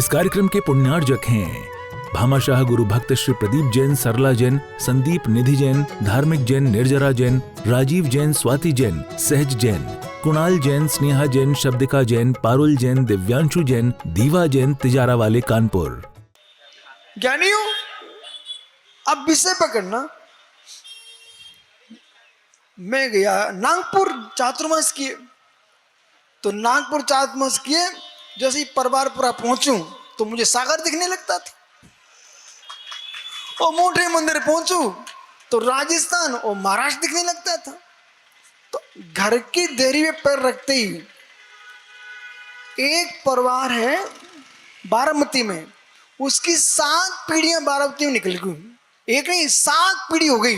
इस कार्यक्रम के पुण्यार्जक हैं भामाशाह गुरु भक्त श्री प्रदीप जैन, सरला जैन, संदीप निधि जैन, धार्मिक जैन, निर्जरा जैन, राजीव जैन, स्वाति जैन, सहज जैन, कुणाल जैन, स्नेहा जैन, शब्दिका जैन, पारुल जैन, दिव्यांशु जैन, दीवा जैन, तिजारा वाले कानपुर। ज्ञानियों, अब विषय पकड़ना। मैं गया नागपुर चातुर्मास किए, तो नागपुर चातुर्मास किए, जैसे ही परबारपुरा पहुंचूं तो मुझे सागर दिखने लगता था, और मोटे मंदिर पहुंचूं तो राजस्थान और महाराष्ट्र दिखने लगता था। तो घर की देरी में पैर रखते ही एक परिवार है बारामती में, उसकी 7 पीढ़ियां बारामती में निकल गई। एक नहीं 7 पीढ़ी हो गई।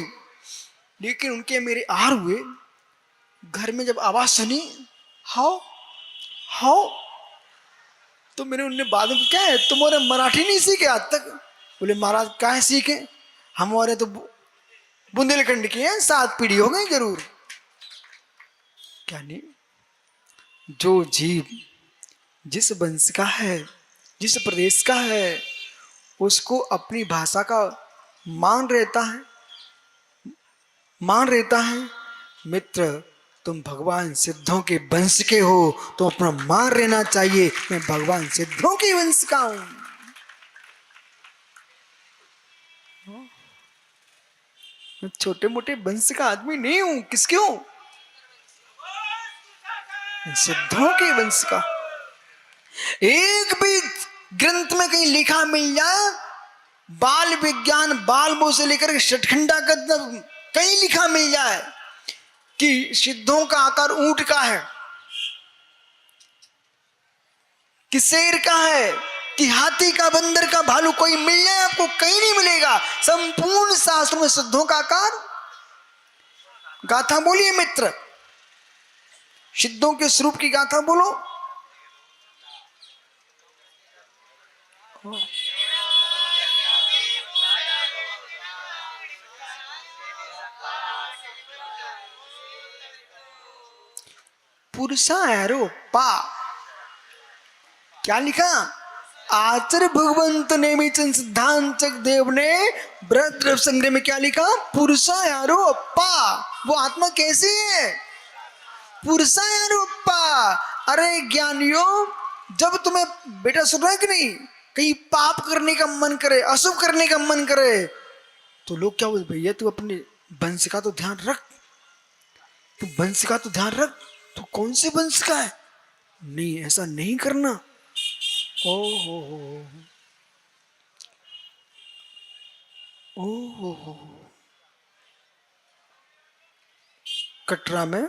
लेकिन उनके मेरे आहार हुए, घर में जब आवाज सुनी हाओ हाओ, तो मैंने उन्हें बाद में क्या है तुम्हारे मराठी नहीं सीखे आज तक? बोले महाराज क्या है सीखे, हमारे तो बुंदेलखंड के हैं, 7 पीढ़ी हो गई जरूर। क्या नहीं, जो जीव जिस वंश का है, जिस प्रदेश का है, उसको अपनी भाषा का मान रहता है। मित्र, तुम भगवान सिद्धों के वंश के हो तो अपना मान रहना चाहिए, मैं भगवान सिद्धों के वंश का हूं। मैं छोटे मोटे वंश का आदमी नहीं हूं। किसके हूं? सिद्धों के वंश का। एक भी ग्रंथ में कहीं लिखा मिल जाए, बाल विज्ञान बाल से लेकर षटखंडा का कहीं लिखा मिल जाए कि सिद्धों का आकार ऊंट का है, कि शेर का है, कि हाथी का, बंदर का, भालू, कोई मिल जाए आपको? कहीं नहीं मिलेगा। संपूर्ण शास्त्र में सिद्धों का आकार। गाथा बोलिए मित्र, सिद्धों के स्वरूप की गाथा बोलो। पुरुषा पा क्या लिखा? आचर भगवंत नेमीचंद सिद्धांत देव ने बृहद्रव संग्रह में क्या लिखा? पुरुषा पा। वो आत्मा कैसी है? पुरुषा पा। अरे ज्ञानियों, जब तुम्हें बेटा सुन रहा है कि नहीं, कहीं पाप करने का मन करे, अशुभ करने का मन करे, तो लोग क्या बोलते? भैया तू अपने वंश का तो ध्यान रख, तू वंश का तो ध्यान रख, तू कौन से वंश का है? नहीं, ऐसा नहीं करना। ओ हो। कटरा में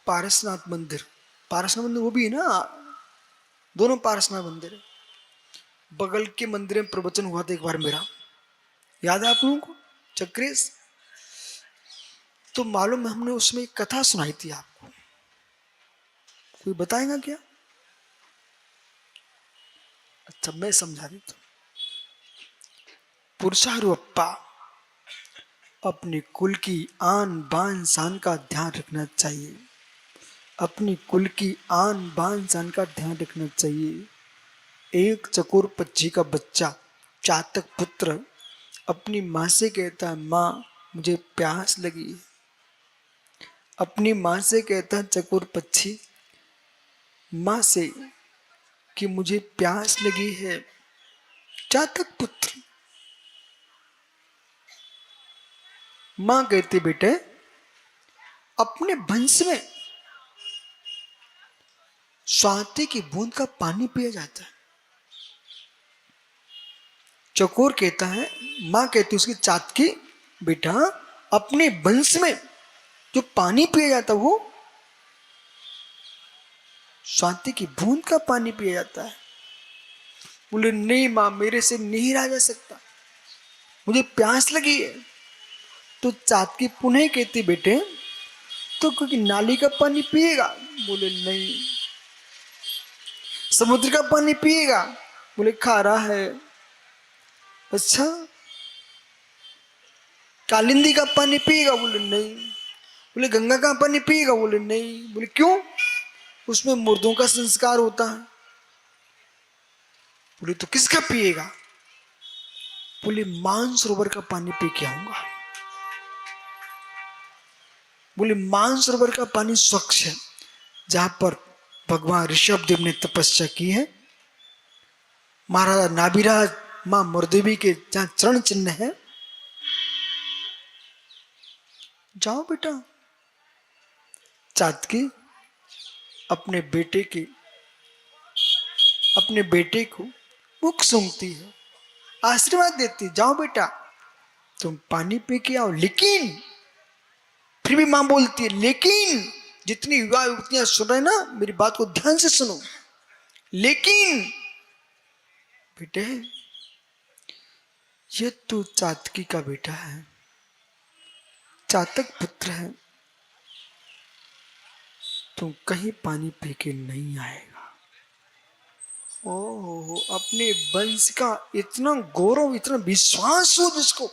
पारसनाथ मंदिर वो भी है ना, दोनों पारसनाथ मंदिर है। बगल के मंदिर में प्रवचन हुआ था एक बार मेरा, याद है आप लोगों को? चक्रेश, तो मालूम है हमने उसमें एक कथा सुनाई थी आपको, कोई बताएगा क्या? अच्छा मैं समझा देता हूं। पुरुषारूपा अपने कुल की आन बान शान का ध्यान रखना चाहिए, अपनी कुल की आन बान शान का ध्यान रखना चाहिए। एक चकोर पक्षी का बच्चा, चातक पुत्र, अपनी माँ से कहता है माँ मुझे प्यास लगी। अपनी माँ से कहता है चकोर पक्षी माँ से कि मुझे प्यास लगी है। चातक पुत्र, माँ कहती बेटे अपने वंश में स्वाति की बूंद का पानी पिया जाता है। चकोर कहता है, माँ कहती उसकी चातकी बेटा अपने वंश में जो पानी पिया जाता है वो स्वाति की बूंद का पानी पिया जाता है। बोले नहीं माँ, मेरे से नहीं रहा जा सकता, मुझे प्यास लगी है। तो चातकी पुनः कहती बेटे तो क्योंकि नाली का पानी पिएगा? बोले नहीं। समुद्र का पानी पिएगा? बोले खारा है। अच्छा, कालिंदी का पानी पिएगा? बोले नहीं। बोले गंगा का पानी पिएगा? बोले नहीं। बोले क्यों? उसमें मुर्दों का संस्कार होता है। बोले तो किसका पिएगा? बोले मानसरोवर का पानी पी के आऊंगा। बोले मानसरोवर का पानी स्वच्छ है, जहां पर भगवान ऋषभ देव ने तपस्या की है, महाराजा नाभिराज मां मुरदेवी के जहां चरण चिन्ह है। जाओ बेटा। चातकी अपने बेटे को मुख सूंघती है, आशीर्वाद देती, जाओ बेटा तुम पानी पी के आओ। लेकिन फिर भी मां बोलती है, लेकिन जितनी युवा युवतियां सुन रहे ना, मेरी बात को ध्यान से सुनो। लेकिन बेटे, ये तू चातकी का बेटा है, चातक पुत्र है, तू कहीं पानी पी के नहीं आएगा। ओहो, अपने वंश का इतना गौरव, इतना विश्वास हो जिसको,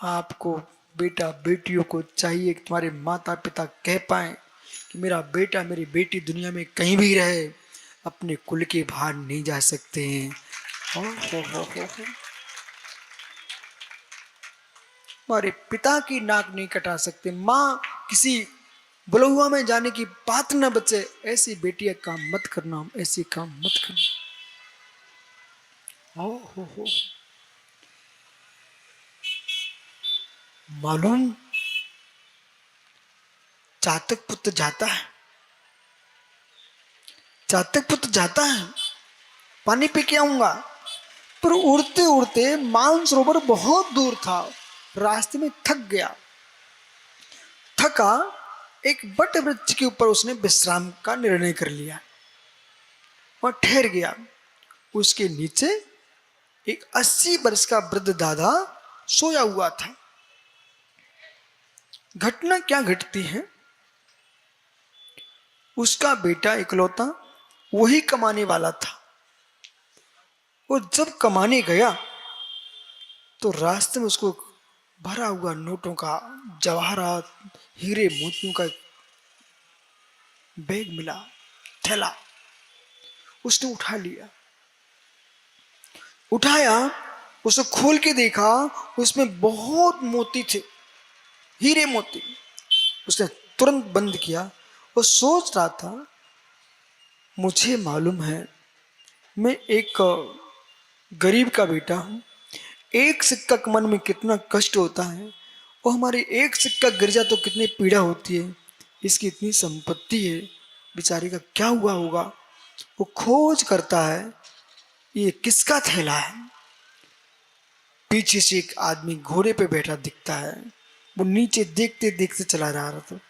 आपको बेटा बेटियों को चाहिए कि तुम्हारे माता पिता कह पाए कि मेरा बेटा मेरी बेटी दुनिया में कहीं भी रहे, अपने कुल के बाहर नहीं जा सकते हैं। हो। हमारे पिता की नाक नहीं कटा सकते, माँ किसी बुलहुआ में जाने की बात न बचे। ऐसी बेटियां काम मत करना, ऐसी काम मत करना। हो। मालूम, चातक पुत्र जाता है, पानी पी के आऊंगा। पर उड़ते उड़ते मानसरोवर बहुत दूर था, रास्ते में थका एक बट वृक्ष के ऊपर उसने विश्राम का निर्णय कर लिया और ठहर गया। उसके नीचे एक 80 वर्ष का वृद्ध दादा सोया हुआ था। घटना क्या घटती है, उसका बेटा इकलौता वही कमाने वाला था। वो जब कमाने गया तो रास्ते में उसको भरा हुआ नोटों का, जवाहरात, हीरे मोतियों का बैग मिला, थैला। उसने उठाया, उसे खोल के देखा, उसमें बहुत मोती थे, हीरे मोती। उसने तुरंत बंद किया और सोच रहा था, मुझे मालूम है मैं एक गरीब का बेटा हूं, एक सिक्का कमाने में कितना कष्ट होता है, और हमारी एक सिक्का गिर जाए तो कितनी पीड़ा होती है। इसकी इतनी संपत्ति है, बेचारे का क्या हुआ होगा। वो खोज करता है, ये किसका थैला है। पीछे से एक आदमी घोड़े पे बैठा दिखता है, वो नीचे देखते देखते चला जा रहा था।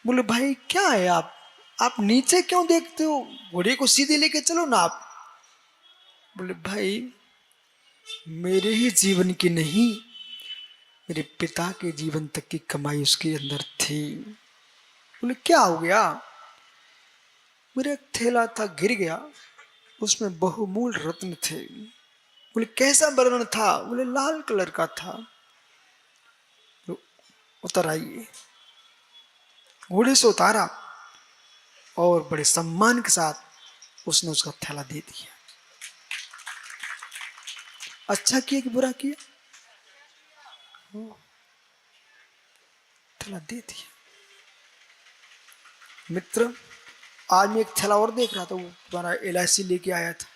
बोले भाई क्या है, आप नीचे क्यों देखते हो, घोड़े को सीधे लेके चलो ना आप। बोले भाई मेरे ही जीवन की नहीं, मेरे पिता के जीवन तक की कमाई उसके अंदर थी। बोले क्या हो गया? मेरा एक थैला था, गिर गया, उसमें बहुमूल रत्न थे। बोले कैसा वर्णन था? बोले लाल कलर का था। तो उतर आइए। घोड़े से उतारा और बड़े सम्मान के साथ उसने उसका थैला दे दिया। अच्छा किया कि बुरा किया? थैला दे दिया। मित्र, आज मैं एक थैला और देख रहा था, वो तुम्हारा LIC लेके आया था।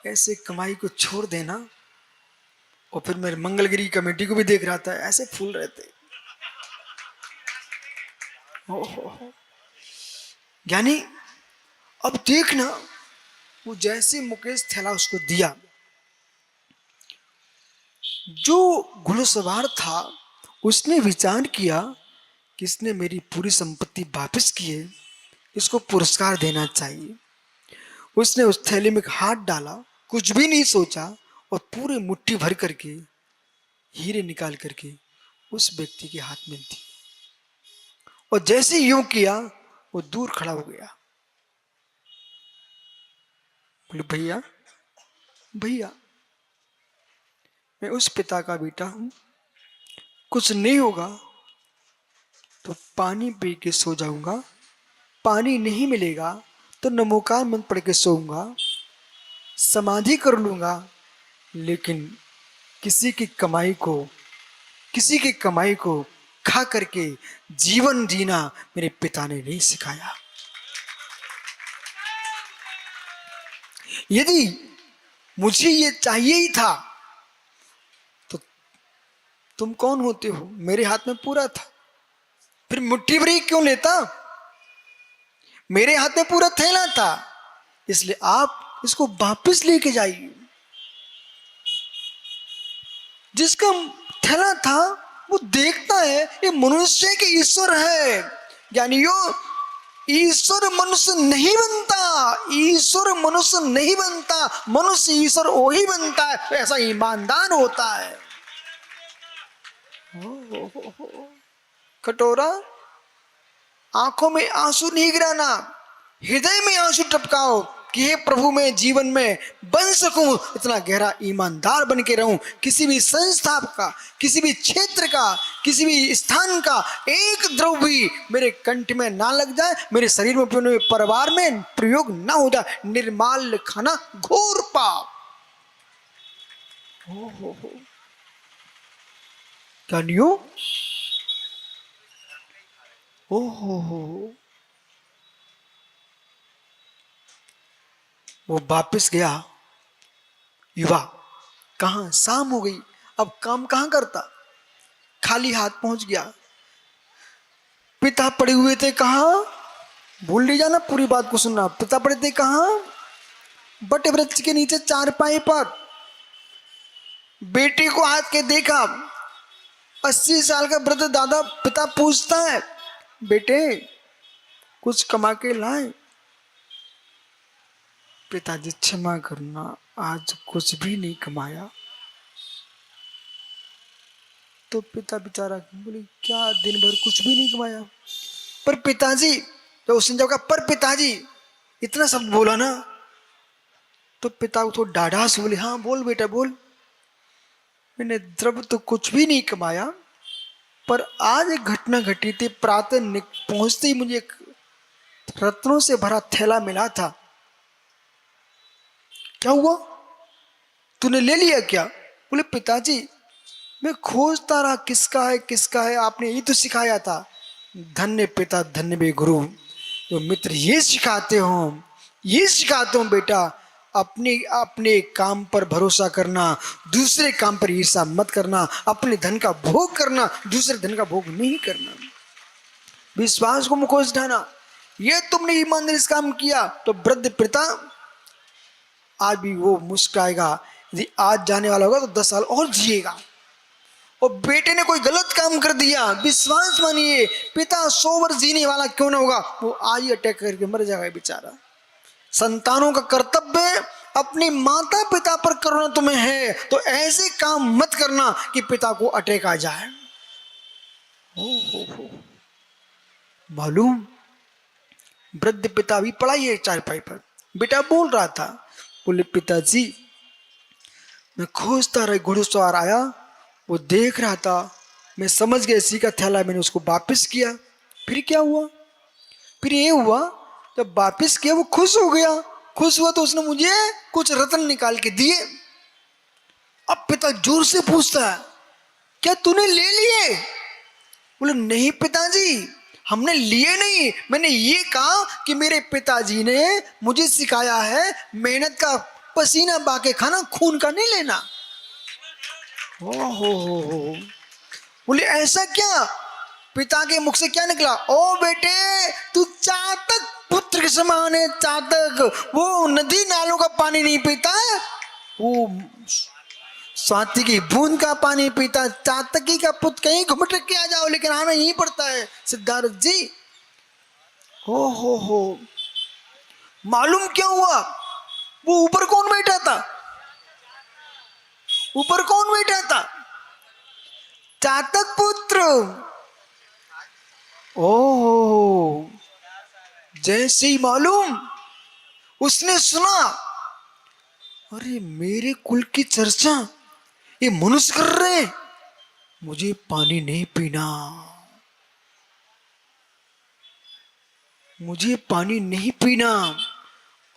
ऐसे कमाई को छोड़ देना। और फिर मेरे मंगलगिरी कमेटी को भी देख रहा था, ऐसे फूल रहते। हो। यानी अब देखना, वो जैसे मुकेश थैला उसको दिया, जो घुड़सवार था उसने विचार किया कि इसने मेरी पूरी संपत्ति वापस की है, इसको पुरस्कार देना चाहिए। उसने उस थैले में हाथ डाला, कुछ भी नहीं सोचा, और पूरे मुट्ठी भर करके हीरे निकाल करके उस व्यक्ति के हाथ में दी। और जैसे यूं किया, वो दूर खड़ा हो गया। बोले भैया मैं उस पिता का बेटा हूं, कुछ नहीं होगा, तो पानी पी के सो जाऊंगा, पानी नहीं मिलेगा तो नमोकार मंत्र पढ़ के सोऊंगा, समाधि कर लूंगा, लेकिन किसी की कमाई को किसी की कमाई को खा करके जीवन जीना मेरे पिता ने नहीं सिखाया। यदि मुझे ये चाहिए ही था तो तुम कौन होते हो? मेरे हाथ में पूरा था, फिर मुट्ठी भर ही क्यों लेता? मेरे हाथ में पूरा थैला था, इसलिए आप इसको वापस लेके जाइए। जिसका थैला था वो देखता है ये मनुष्य के ईश्वर है। ज्ञानियों, ईश्वर मनुष्य नहीं बनता, ईश्वर मनुष्य नहीं बनता, मनुष्य ईश्वर वही बनता है, ऐसा ईमानदार होता है। कटोरा, आंखों में आंसू नहीं गिराना, हृदय में आंसू टपकाओ कि हे प्रभु मैं जीवन में बन सकूं, इतना गहरा ईमानदार बन के रहूं, किसी भी संस्था का, किसी भी क्षेत्र का, किसी भी स्थान का एक द्रव्य भी मेरे कंठ में ना लग जाए, मेरे शरीर में, अपने परिवार में प्रयोग ना हो जाए। निर्माल्य खाना घोर पाप। हो ज्ञानियों, हो वो वापिस गया। युवा कहां, शाम हो गई, अब काम कहां करता, खाली हाथ पहुंच गया। पिता पड़े हुए थे कहां, भूल नहीं जाना, पूरी बात को सुनना। पिता पड़े थे कहां, बट वृक्ष के नीचे चारपाई पर। बेटे को हाथ के देखा, 80 साल का वृद्ध दादा, पिता पूछता है, बेटे कुछ कमा के लाए? पिताजी क्षमा करना, आज कुछ भी नहीं कमाया। तो पिता बेचारा बोले, क्या दिन भर कुछ भी नहीं कमाया? पर पिताजी, तो उसने जब कहा पर पिताजी, इतना शब्द बोला ना, तो पिता को थोड़ा डाढ़ास बोले, हाँ बोल बेटा बोल। मैंने द्रव्य तो कुछ भी नहीं कमाया, पर आज एक घटना घटी थी। प्रातः पहुंचते ही मुझे एक रत्नों से भरा थैला मिला था। क्या हुआ, तूने ले लिया क्या? बोले पिताजी मैं खोजता रहा किसका है किसका है, आपने ये तो सिखाया था। धन्य पिता धन्य बे गुरु, तो मित्र ये सिखाते हो, ये सिखाते हो बेटा, अपने अपने काम पर भरोसा करना, दूसरे काम पर ईर्ष्या मत करना, अपने धन का भोग करना, दूसरे धन का भोग नहीं करना, विश्वास को मुखोज ढाना। ये तुमने ईमानदारी से काम किया तो वृद्ध पिता आज भी वो मुस्कुराएगा। यदि आज जाने वाला होगा तो 10 साल और जिएगा। और बेटे ने कोई गलत काम कर दिया, विश्वास मानिए पिता 100 वर्ष जीने वाला क्यों ना होगा, वो आज ही अटैक करके मर जाएगा बेचारा। संतानों का कर्तव्य अपने माता पिता पर करुणा तुम्हें है तो ऐसे काम मत करना कि पिता को अटैक आ जाए। हो मालूम, वृद्ध पिता भी पड़ा ही है चारपाई पर। बेटा बोल रहा था, बोले पिताजी मैं खोजता रहा, घुड़सवार आया, वो देख रहा था, मैं समझ गया इसी का थैला, मैंने उसको वापस किया। फिर क्या हुआ, फिर ये हुआ जब वापस किया वो खुश हो गया। खुश हुआ तो उसने मुझे कुछ रत्न निकाल के दिए। अब पिता जोर से पूछता है, क्या तूने ले लिए? बोले नहीं पिताजी हमने लिए नहीं, मैंने ये कहा कि मेरे पिताजी ने मुझे सिखाया है मेहनत का पसीना बहा खाना, खून का नहीं लेना। हो बोले ऐसा क्या? पिता के मुख से क्या निकला, ओ बेटे तू चातक पुत्र के समान है। चातक वो नदी नालों का पानी नहीं पीता, वो स्वाति की बूंद का पानी पीता। चातकी का पुत्र कहीं घुमटक के आ जाओ लेकिन आना यहीं पड़ता है सिद्धार्थ जी। हो मालूम क्या हुआ, वो ऊपर कौन बैठा था? ऊपर कौन बैठा था? चातक पुत्र। ओह जैसे ही मालूम उसने सुना, अरे मेरे कुल की चर्चा ये मनुष्य कर रहे, मुझे पानी नहीं पीना। मुझे पानी नहीं पीना।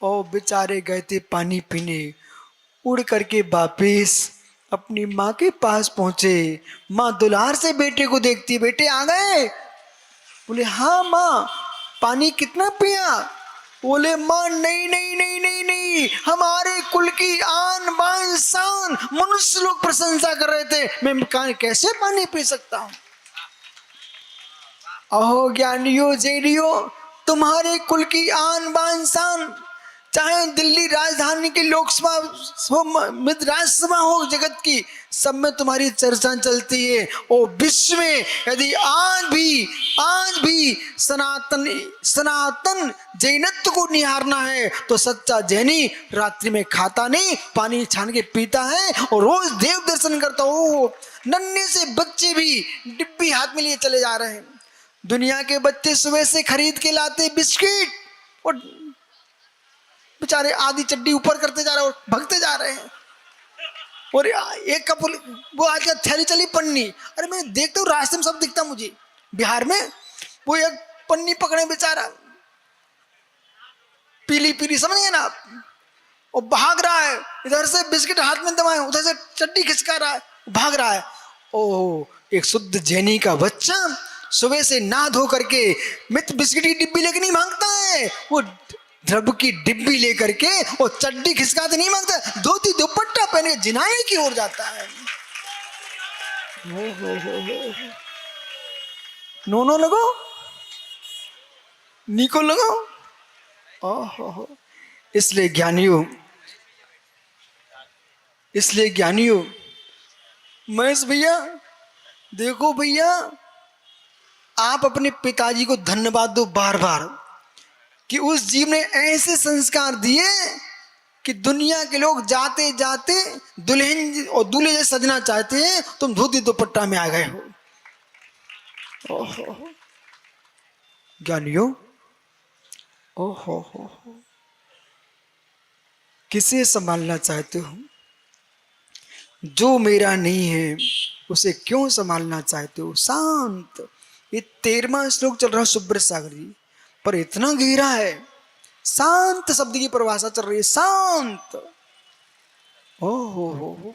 और बेचारे गए थे पानी पीने, उड़ करके वापिस अपनी माँ के पास पहुंचे। माँ दुलार से बेटे को देखती, बेटे आ गए? बोले हाँ माँ। पानी कितना पिया? बोले माँ नहीं नहीं नहीं नहीं नहीं, हमारे कुल की आन बान शान मनुष्य लोग प्रशंसा कर रहे थे, मैं कैसे पानी पी सकता हूं? अहो ज्ञानियों जेडियो, तुम्हारे कुल की आन बान शान, चाहे दिल्ली राजधानी की लोकसभा हो, राज्यसभा हो जगत की, सब में तुम्हारी चर्चा चलती है। और विश्व में यदि आज भी सनातन जैनत्व को निहारना है तो सच्चा जैनी रात्रि में खाता नहीं, पानी छान के पीता है और रोज देव दर्शन करता हो। नन्हे से बच्चे भी डिब्बी हाथ में लिए चले जा रहे हैं। दुनिया के बच्चे सुबह से खरीद के लाते बिस्किट और बेचारे आधी चड्डी ऊपर करते जा रहे हैं और भगते जा रहे हैं। और एक कपल वो आज का थैली चली पन्नी, अरे मैं देखता हूँ रास्ते में सब दिखता मुझे बिहार में, वो एक पन्नी पकड़े बेचारा पीली पीली, समझ गए ना आप, और भाग रहा है, इधर से बिस्किट हाथ में दबाए, उधर से चड्डी खिसका रहा है, भाग रहा है। ओह, एक शुद्ध जैनी का बच्चा सुबह से ना धो करके मित्र बिस्किट की डिब्बी लेके नहीं मांगता है, वो द्रव की डिब्बी लेकर के और चड्डी खिसकाते नहीं मांगता, धोती दुपट्टा पहने जिनाए की ओर जाता है। नो लगो, नीको लगो। ओहो, इसलिए ज्ञानियों, महेश भैया देखो भैया, आप अपने पिताजी को धन्यवाद दो बार बार कि उस जीव ने ऐसे संस्कार दिए कि दुनिया के लोग जाते जाते दुल्हन और दूल्हे जैसे सजना चाहते हैं, तुम धोती दुपट्टा में आ गए हो। ओहो ज्ञानियों, ओहो हो, किसे संभालना चाहते हो? जो मेरा नहीं है उसे क्यों संभालना चाहते हो? शांत। ये 13वां श्लोक चल रहा है सुब्रत सागर जी, पर इतना गहरा है। शांत शब्द की परिभाषा चल रही है, शांत। ओहो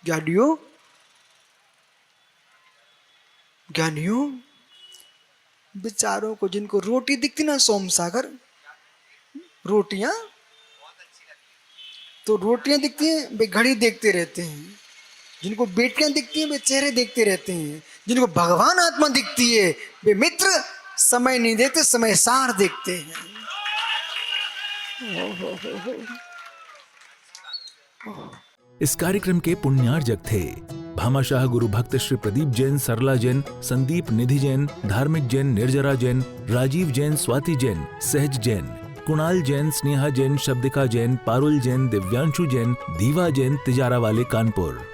ज्ञानियों, बेचारों को जिनको रोटी दिखती ना सोम सागर, रोटियां तो रोटियां दिखती हैं, वे घड़ी देखते रहते हैं। जिनको बेटियां दिखती हैं वे चेहरे देखते रहते हैं। जिनको भगवान आत्मा दिखती है वे मित्र समय नहीं देते, समय सार देखते हैं। इस कार्यक्रम के पुण्यार्जक थे भामाशाह गुरु भक्त श्री प्रदीप जैन, सरला जैन, संदीप निधि जैन, धार्मिक जैन, निर्जरा जैन, राजीव जैन, स्वाति जैन, सहज जैन, कुणाल जैन, स्नेहा जैन, शब्दिका जैन, पारुल जैन, दिव्यांशु जैन, दीवा जैन, तिजारा वाले कानपुर।